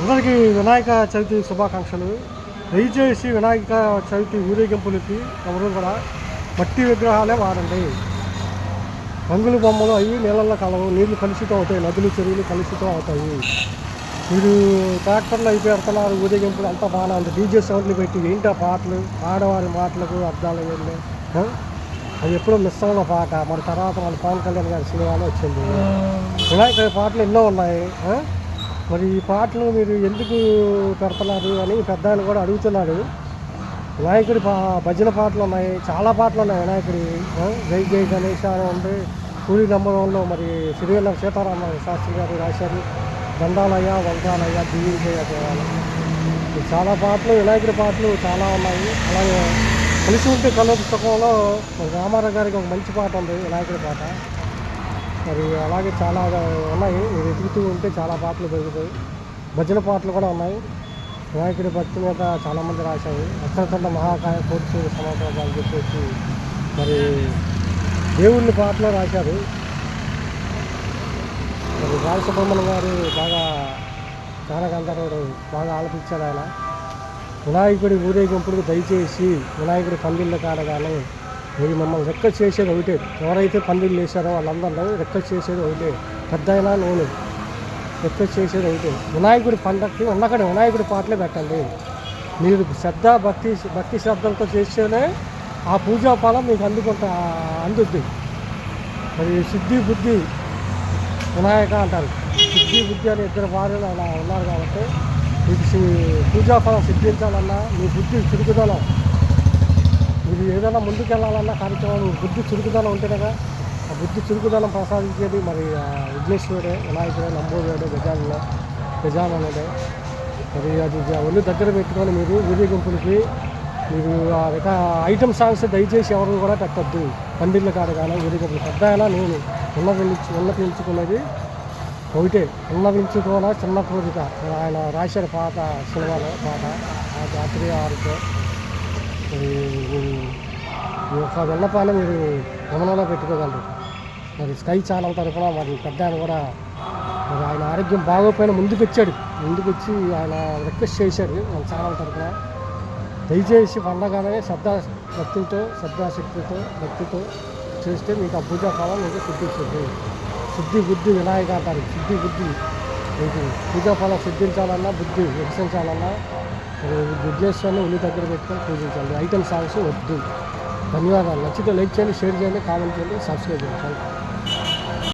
అందరికీ వినాయక చవితి శుభాకాంక్షలు. దయచేసి వినాయక చవితి ఊరేగింపులకి ఎవరు కూడా మట్టి విగ్రహాలే వాడండి. రంగుల బొమ్మలు అవి నీళ్ళల్లో కలవు, నీళ్లు కలుషితం అవుతాయి, నదులు చెరువులు కలుషితం అవుతాయి. మీరు ట్రాక్టర్లు అవి పెడుతున్నారు, ఊరేగింపులు అంతా బాగానే ఉంది. డీజే సౌండ్లు పెట్టి ఏంటి ఆ పాటలు, ఆడవారి మాటలకు అర్థాలు వెళ్ళి అది ఎప్పుడో మిస్ అయిన పాట. మన తర్వాత మన పవన్ కళ్యాణ్ గారి సినిమాలో వచ్చింది. వినాయక పాటలు ఎన్నో ఉన్నాయి. మరి ఈ పాటలు మీరు ఎందుకు పెడుతున్నారు అని పెద్ద ఆయన కూడా అడుగుతున్నాడు. వినాయకుడి భజన పాటలు ఉన్నాయి, చాలా పాటలు ఉన్నాయి వినాయకుడి. జై జై గణేష అని ఉంది. కూలీ నెంబర్ 1లో మరి సిరివెల్ల సీతారామ శాస్త్రి గారు రాశారు. దండాలయ్య వందాలయ్య దీవించయ్య దేవాలయం. చాలా పాటలు వినాయకుడి పాటలు చాలా ఉన్నాయి. అలాగే కలిసి ఉంటే కళ్ళ పుస్తకంలో రామారావు గారికి ఒక మంచి పాట ఉంది, వినాయకుడి పాట. మరి అలాగే చాలా ఉన్నాయి, మీరు ఎదుగుతూ ఉంటే చాలా పాటలు దొరుకుతాయి. భజన పాటలు కూడా ఉన్నాయి. వినాయకుడి భక్తి మీద చాలామంది రాశారు. అక్షరతండ మహాకాయ కోర్సు సమాచారాలు చెప్పేసి మరి దేవుళ్ళ పాటలు రాశారు. మరి బాలసుబ్రహ్మణ్యం గారు బాగా గానగంధర్వుడు బాగా ఆలపించాడు ఆయన. వినాయకుడి ఊరేగింపుడికి దయచేసి వినాయకుడి పందిళ్ళ కాడ కానీ మీరు మమ్మల్ని రిక్వెస్ట్ చేసేది ఒకటే, ఎవరైతే పందిళ్ళు వేశారో వాళ్ళందరినీ రిక్వెస్ట్ చేసేది ఒకటే, పెద్ద అయినా నేను రిక్వెస్ట్ చేసేది ఒకటే, వినాయకుడి పండగకి ఉన్నక్కడ వినాయకుడి పాటలే పెట్టండి. మీరు శ్రద్ధ భక్తి శ్రద్ధలతో చేస్తేనే ఆ పూజా ఫలం మీకు అందుద్ది. మరి సిద్ధి బుద్ధి వినాయక అంటారు. సిద్ధి బుద్ధి అని ఇద్దరు భార్యలు అలా ఉన్నారు కాబట్టి మీకు పూజాఫలం సిద్ధించాలన్నా మీ బుద్ధి చురుకుదనం, మీరు ఏదైనా ముందుకు వెళ్ళాలన్నా కార్యక్రమం బుద్ధి చురుకుదనం ఉంటే కదా, ఆ బుద్ధి చురుకుదనం ప్రసాదించేది మరి విఘ్నేశ్వరుడే, వినాయకుడే, నంబోదేవుడే, గజాననుడే. మరి అది ఒళ్ళు దగ్గర పెట్టుకొని మీరు ఊరేగింపులకి మీరు ఐటమ్ సాంగ్స్ దయచేసి ఎవరు కూడా పెట్టద్దు. పందిళ్ళ కాడ కానీ ఊరేగింపులు పెద్ద అయినా నేను ఉన్నతించుకున్నది ఒకటే, ఉన్నవించుకోన చిన్న కోరిక. ఆయన రాశారు పాత సినిమాలో పాట, ఆ జాతీయ ఆరుతో. మరి ఈ యొక్క విన్నపాన్ని మీరు గమనంలో పెట్టుకోగలరు. మరి స్కై ఛానల్ తరఫున మరి పెద్ద ఆయన కూడా మరి ఆయన ఆరోగ్యం బాగోపోయినా ముందుకు వచ్చి ఆయన రిక్వెస్ట్ చేశాడు మన ఛానల్ తరఫున. దయచేసి పండగనే శ్రద్ధాశక్తితో భక్తితో చేస్తే మీకు ఆ పూజా ఫలం మీకు సిద్ధిస్తుంది. సిద్ధి బుద్ధి వినాయక అంటారు. సిద్ధి బుద్ధి మీకు పూజాఫలం సిద్ధించాలన్నా బుద్ధి వికసించాలన్నా విఘ్నేశ్వరుని ఉల్లి దగ్గర పెట్టుకొని పూజించాలి. ఐటమ్ సాంగ్స్ వద్దు. ధన్యవాదాలు. నచ్చితే లైక్ చేయండి, షేర్ చేయండి, కామెంట్ చేయండి, సబ్స్క్రైబ్ చేయండి.